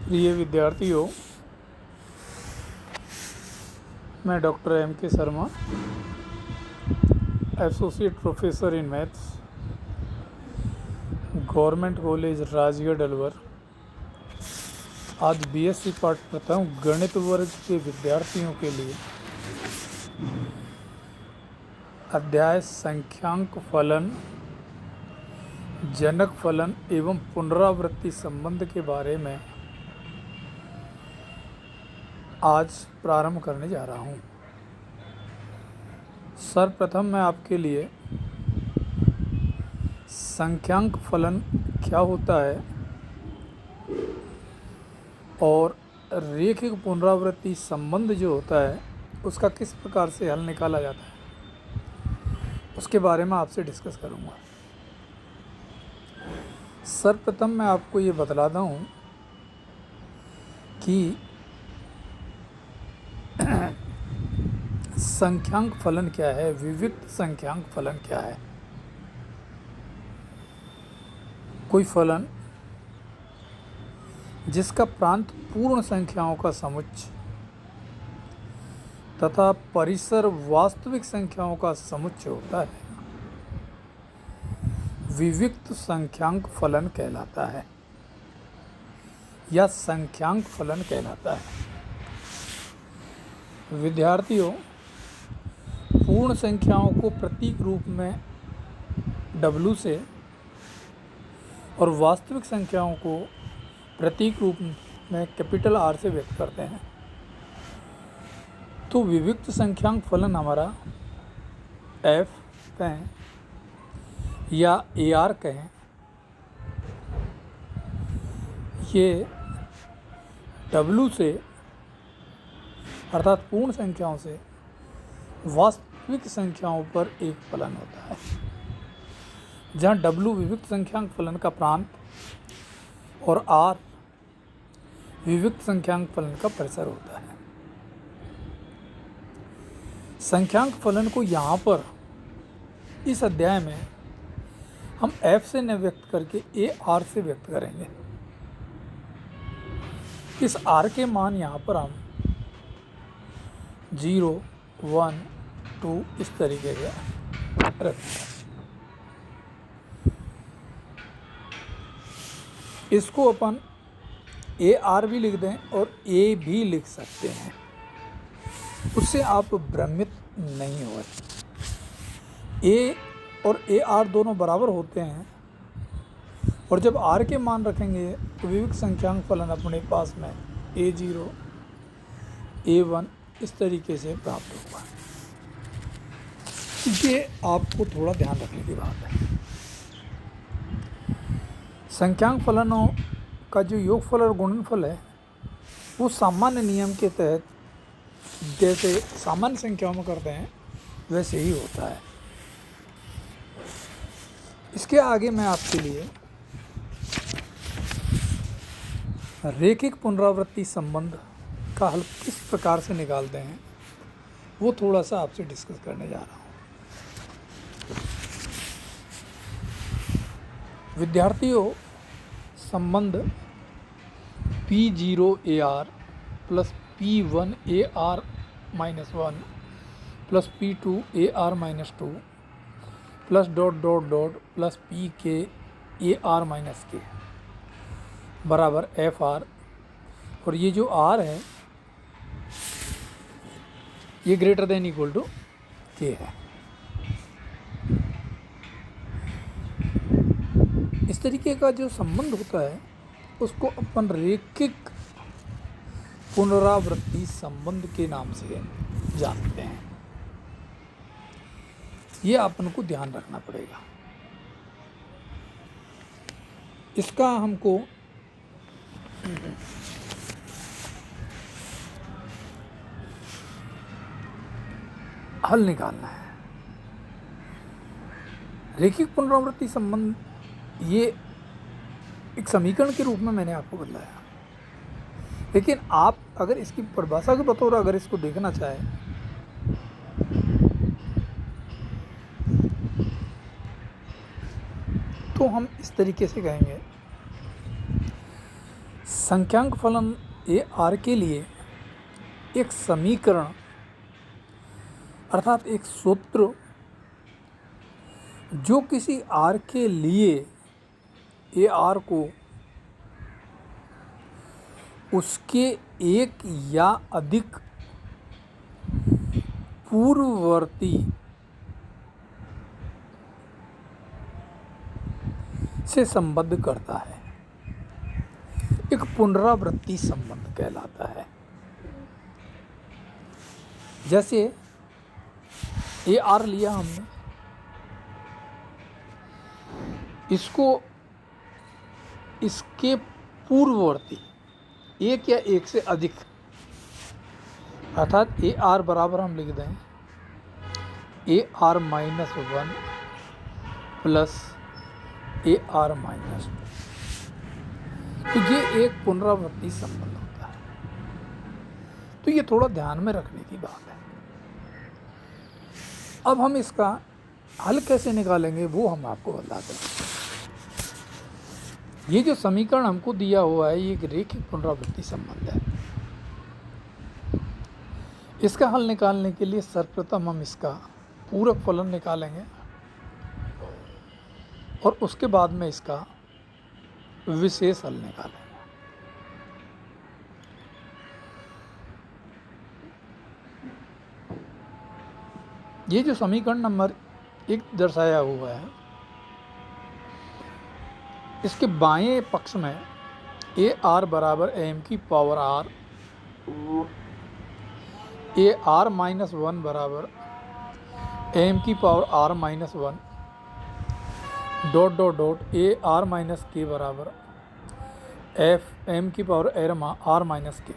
प्रिय विद्यार्थियों, मैं डॉक्टर एम के Sharma, associate professor in maths, government college Rajgarh Alwar, आज बीएससी पाठ प्रथम गणित वर्ग के विद्यार्थियों के लिए अध्याय संख्यांक फलन, जनक फलन एवं पुनरावृत्ति संबंध के बारे में आज प्रारंभ करने जा रहा हूँ। सर्वप्रथम मैं आपके लिए संख्यांक फलन क्या होता है और रेखिक पुनरावृत्ति संबंध जो होता है उसका किस प्रकार से हल निकाला जाता है उसके बारे में आपसे डिस्कस करूँगा। सर्वप्रथम मैं आपको ये बतलाता हूँ कि संख्यांक फलन क्या है, विविक्त संख्यांक फलन क्या है। कोई फलन जिसका प्रांत पूर्ण संख्याओं का समुच्चय तथा परिसर वास्तविक संख्याओं का समुच्चय होता है, विविक्त संख्यांक फलन कहलाता है या संख्यांक फलन कहलाता है। विद्यार्थियों, पूर्ण संख्याओं को प्रतीक रूप में W से और वास्तविक संख्याओं को प्रतीक रूप में कैपिटल R से व्यक्त करते हैं। तो विविक्त संख्यांक फलन हमारा F कहें या AR कहें, ये W से अर्थात पूर्ण संख्याओं से वास्तविक संख्याओं पर एक फलन होता है, जहाँ W विविक्त संख्यांक फलन का प्रांत और R विविक्त संख्यांक फलन का परिसर होता है। संख्यांक फलन को यहाँ पर इस अध्याय में हम F से न व्यक्त करके AR से व्यक्त करेंगे। इस R के मान यहाँ पर हम 0, 1, 2 इस तरीके से रखें। इसको अपन AR भी लिख दें और A भी लिख सकते हैं, उससे आप भ्रमित नहीं हो। A और AR दोनों बराबर होते हैं और जब R के मान रखेंगे तो विविक्त संख्यांक फलन अपने पास में A0, A1 इस तरीके से प्राप्त होगा। ये आपको थोड़ा ध्यान रखने की बात है। संख्यांक फलनों का जो योगफल और गुणनफल है वो सामान्य नियम के तहत जैसे सामान्य संख्याओं में करते हैं वैसे ही होता है। इसके आगे मैं आपके लिए रेखिक पुनरावृत्ति संबंध का हल किस प्रकार से निकालते हैं वो थोड़ा सा आपसे डिस्कस करने जा रहा हूँ। विद्यार्थियों, संबंध P0AR plus P1AR minus 1 plus P2AR माइनस 2 plus dot dot dot plus PKAR minus K बराबर FR, और ये जो R है ये greater than equal to K है। इस तरीके का जो संबंध होता है उसको अपन रेखिक पुनरावृत्ति संबंध के नाम से जानते हैं। ये अपन को ध्यान रखना पड़ेगा। इसका हमको हल निकालना है। रेखिक पुनरावृत्ति संबंध ये एक समीकरण के रूप में मैंने आपको बताया, लेकिन आप अगर इसकी परिभाषा के बतौर अगर इसको देखना चाहें तो हम इस तरीके से कहेंगे, संख्यांक फलन ए आर के लिए एक समीकरण अर्थात एक सूत्र जो किसी आर के लिए ए आर को उसके एक या अधिक पूर्ववर्ती से संबद्ध करता है, एक पुनरावृत्ति संबंध कहलाता है। जैसे ए आर लिया हमने, इसको इसके पूर्ववर्ती एक या एक से अधिक अर्थात ए आर बराबर हम लिख दें ए आर माइनस 1 प्लस ए आर माइनस 2। तो ये एक पुनरावृत्ति संबंध होता है। तो ये थोड़ा ध्यान में रखने की बात है। अब हम इसका हल कैसे निकालेंगे वो हम आपको बताते हैं। ये जो समीकरण हमको दिया हुआ है ये एक रैखिक पुनरावृत्ति संबंध है। इसका हल निकालने के लिए सर्वप्रथम हम इसका पूरक फलन निकालेंगे और उसके बाद में इसका विशेष हल निकालेंगे। ये जो समीकरण नंबर 1 दर्शाया हुआ है, इसके बाएं पक्ष में ए आर बराबर एम की power R, A R minus 1 बराबर एम की power R minus 1 dot dot dot A R minus K बराबर एफ एम की पावर आर माइनस के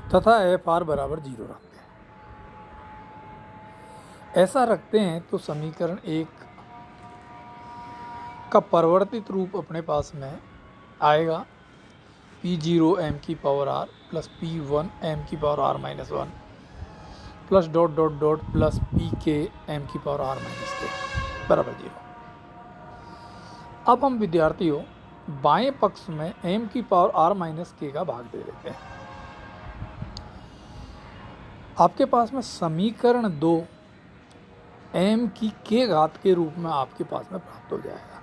तथा एफ आर बराबर 0 रखते हैं। ऐसा रखते हैं तो समीकरण 1 का परिवर्तित रूप अपने पास में आएगा P0 m की power r plus P1 m की power r minus 1 plus dot dot dot plus PK m की पावर r माइनस के बराबर 0। अब हम विद्यार्थियों बाएं पक्ष में m की पावर r माइनस के का भाग दे देते हैं। आपके पास में समीकरण 2 m की के घात के रूप में आपके पास में प्राप्त हो जाएगा।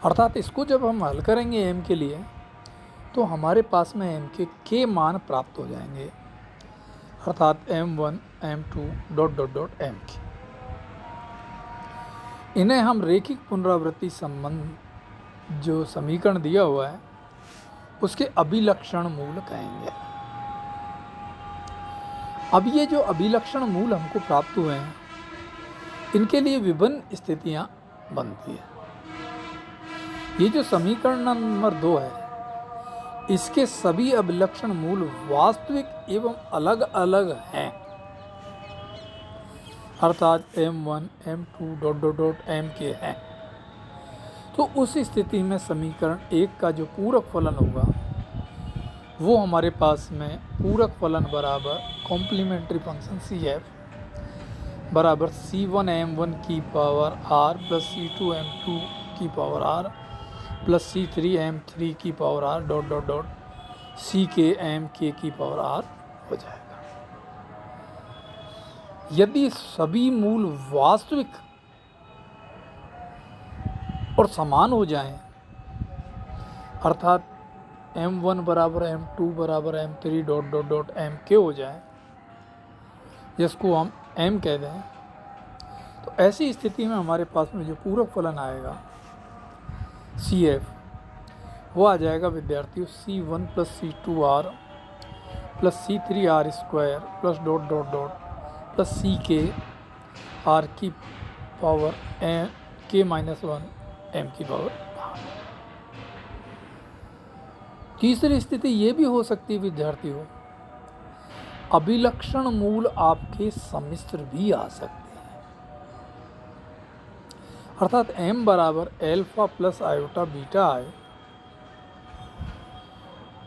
अर्थात इसको जब हम हल करेंगे m के लिए तो हमारे पास में m के मान प्राप्त हो जाएंगे, अर्थात m1 m2 dot dot dot m के। इन्हें हम रैखिक पुनरावृत्ति संबंध जो समीकरण दिया हुआ है उसके अभिलक्षण मूल कहेंगे। अब ये जो अभिलक्षण मूल हमको प्राप्त हुए हैं इनके लिए विभिन्न स्थितियां बनती है। ये जो समीकरण नंबर 2 है इसके सभी अभिलक्षण मूल वास्तविक एवं अलग अलग हैं, अर्थात m1 m2 dot dot dot m के हैं। तो उस स्थिति में समीकरण 1 का जो पूरक फलन होगा वो हमारे पास में पूरक फलन बराबर कॉम्प्लीमेंट्री फंक्शन CF बराबर C1 m1 की power r plus C2 m2 की power r plus C3 m3 की power r dot dot dot CK mk की पावर r हो जाएगा। यदि सभी मूल वास्तविक और समान हो जाएं, अर्थात m1 बराबर m2 बराबर m3 dot dot dot mk हो जाए, जिसको हम m कह दें, तो ऐसी स्थिति में हमारे पास में जो पूरक फलन आएगा CF वो आ जाएगा विद्यार्थियों C1 plus C2r plus C3r square plus dot dot dot plus CK r की पावर k माइनस 1 m की पावर। तीसरी स्थिति ये भी हो सकती है विद्यार्थियों, अभिलक्षण मूल आपके सम्मिश्र भी आ सकते हैं, अर्थात m बराबर एल्फा प्लस आयोटा बीटा आए।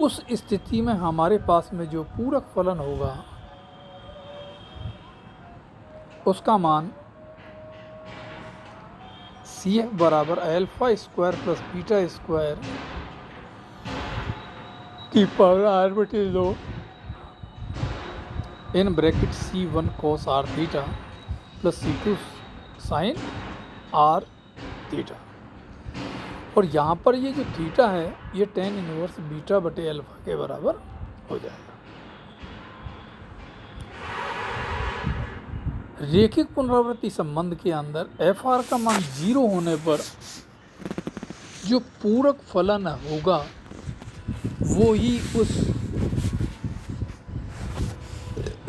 उस स्थिति में हमारे पास में जो पूरक फलन होगा उसका मान सी एफ बराबर alpha square plus beta square की पावर आर बटे 2 in bracket C1 cos r theta plus C2 sine r theta. और यहाँ पर ये जो थीटा है ये tan इनवर्स बीटा बटे अल्फा के बराबर हो जाएगा। रेखिक पुनरावृत्ति संबंध के अंदर एफ आर का मान 0 होने पर जो पूरक फलन होगा वो ही उस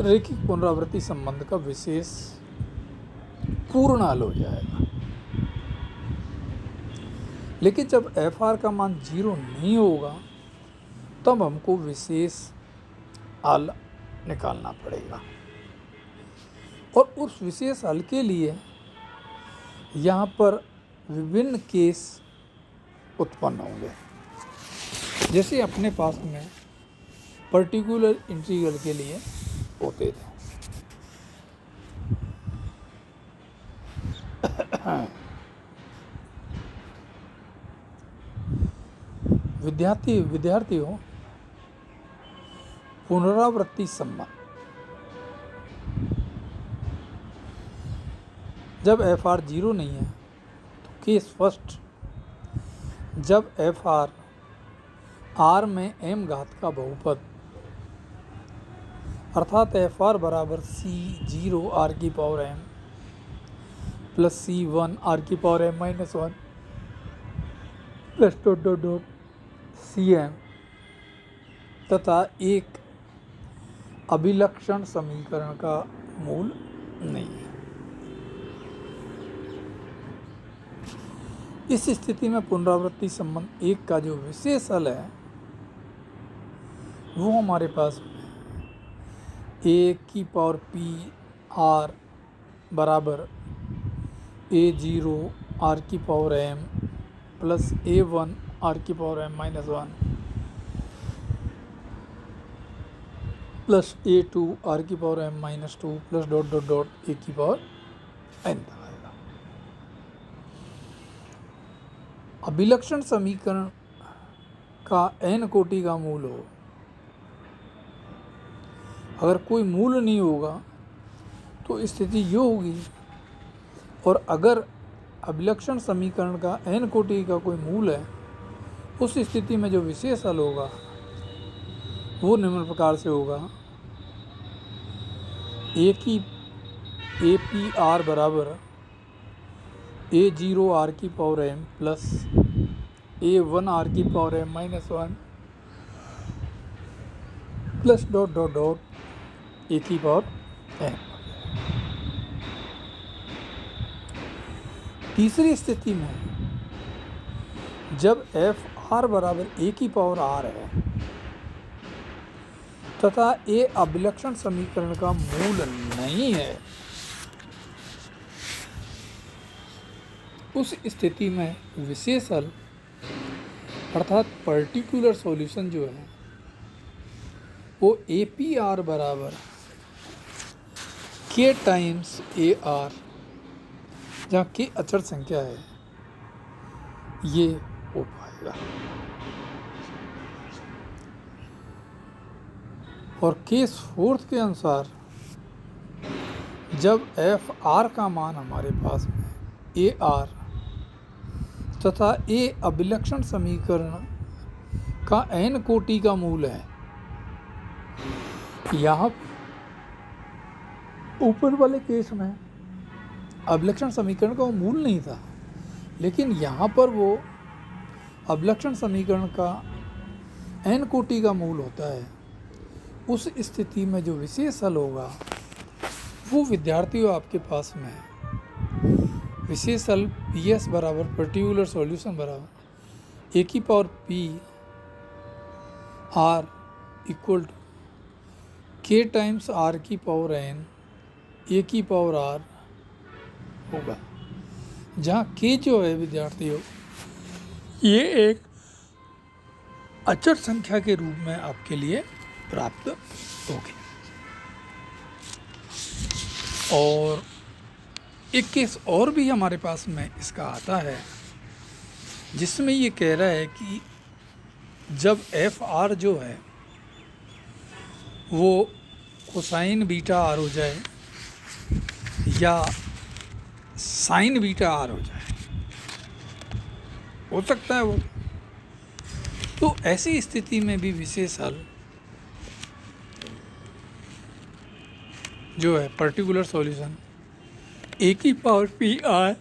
रेखिक पुनरावृत्ति संबंध का विशेष पूर्ण हल हो जाएगा। लेकिन जब एफ आर का मान 0 नहीं होगा तब हमको विशेष हल निकालना पड़ेगा और उस विशेष हल के लिए यहाँ पर विभिन्न केस उत्पन्न होंगे। जैसे अपने पास में पर्टिकुलर इंटीग्रल के लिए होते थे। विद्यार्थियों पुनरावृत्ति संबंध जब एफ आर 0 नहीं है तो केस फर्स्ट, जब एफ आर आर में m घात का बहुपद अर्थात एफ आर बराबर C0 r की power m plus C1 r की power m minus 1 plus dot dot dot Cm तथा एक अभिलक्षण समीकरण का मूल नहीं है। इस स्थिति में पुनरावृत्ति संबंध 1 का जो विशेष हल है वो हमारे पास a की पावर p r बराबर a0 r की power m plus a1 r की power m minus 1 plus a2 r की power m minus 2 plus dot dot dot a की पावर n तक आएगा। अभिलक्षण समीकरण का n कोटि का मूल हो, अगर कोई मूल नहीं होगा तो स्थिति ये होगी, और अगर अभिलक्षण समीकरण का n कोटि का कोई मूल है उस स्थिति में जो विशेष हल होगा वो निम्न प्रकार से होगा। ए पी आर बराबर a0 r की power m plus a1 r की power m minus 1 plus dot dot dot a की पावर m। तीसरी स्थिति में जब एफ आर बराबर a की पावर r है तथा a अभिलक्षण समीकरण का मूल नहीं है, उस स्थिति में विशेष हल अर्थात पर्टिकुलर सॉल्यूशन जो है वो ए पी आर बराबर के टाइम्स ए आर, जहाँ के अचर संख्या है, ये हो पाएगा। और केस फोर्थ के अनुसार जब एफ आर का मान हमारे पास में ए आर तथा ए अभिलक्षण समीकरण का n कोटि का मूल है, यहाँ ऊपर वाले केस में अभिलक्षण समीकरण का वो मूल नहीं था, लेकिन यहाँ पर वो अभिलक्षण समीकरण का n कोटि का मूल होता है। उस स्थिति में जो विशेष हल होगा वो विद्यार्थियों आपके पास में है। विशेष हल पी एस बराबर पर्टिकुलर सॉल्यूशन बराबर ए की power P R equal to K times R की पावर एन ए की पावर आर होगा, जहाँ के जो है विद्यार्थियों ये एक अचर संख्या के रूप में आपके लिए प्राप्त होगी। और एक केस और भी हमारे पास में इसका आता है, जिसमें ये कह रहा है कि जब एफ आर जो है वो कोसाइन बीटा आर हो जाए या साइन बीटा आर हो जाए, हो सकता है वो, तो ऐसी स्थिति में भी विशेष हल जो है पर्टिकुलर सॉल्यूशन ए की पावर पी आर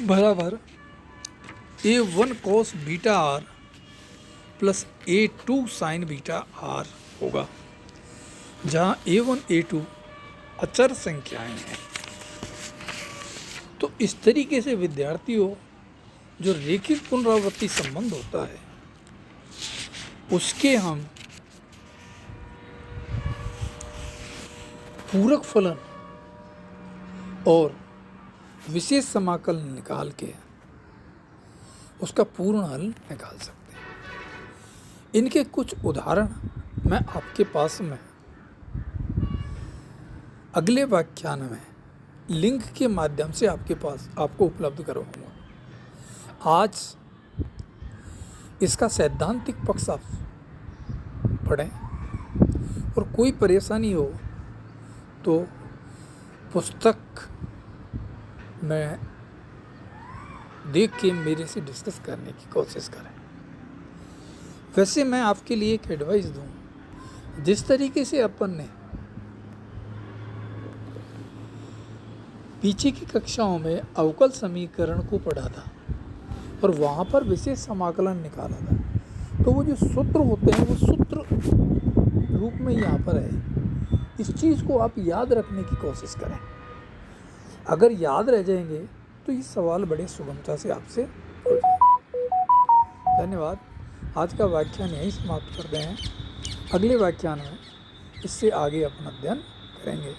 बराबर A1 cos beta R plus A2 sine beta R होगा, जहाँ A1 A2 अचर संख्याएं हैं। तो इस तरीके से विद्यार्थियों जो रेखिक पुनरावृत्ति संबंध होता है उसके हम पूरक फलन और विशेष समाकल निकाल के उसका पूर्ण हल निकाल सकते हैं। इनके कुछ उदाहरण मैं आपके पास में अगले व्याख्यान में लिंक के माध्यम से आपको उपलब्ध करवाऊंगा। आज इसका सैद्धांतिक पक्ष आप पढ़ें और कोई परेशानी हो तो पुस्तक में देख के मेरे से डिस्कस करने की कोशिश करें। वैसे मैं आपके लिए एक एडवाइस दूं, जिस तरीके से अपन ने पीछे की कक्षाओं में अवकल समीकरण को पढ़ा था और वहाँ पर विशेष समाकलन निकाला था, तो वो जो सूत्र होते हैं वो सूत्र रूप में यहाँ पर है। इस चीज़ को आप याद रखने की कोशिश करें। अगर याद रह जाएंगे तो ये सवाल बड़े सुगमता से आपसे हो जाएंगे। धन्यवाद। आज का व्याख्यान यहीं समाप्त करते हैं। अगले व्याख्यान में इससे आगे अपना अध्ययन करेंगे।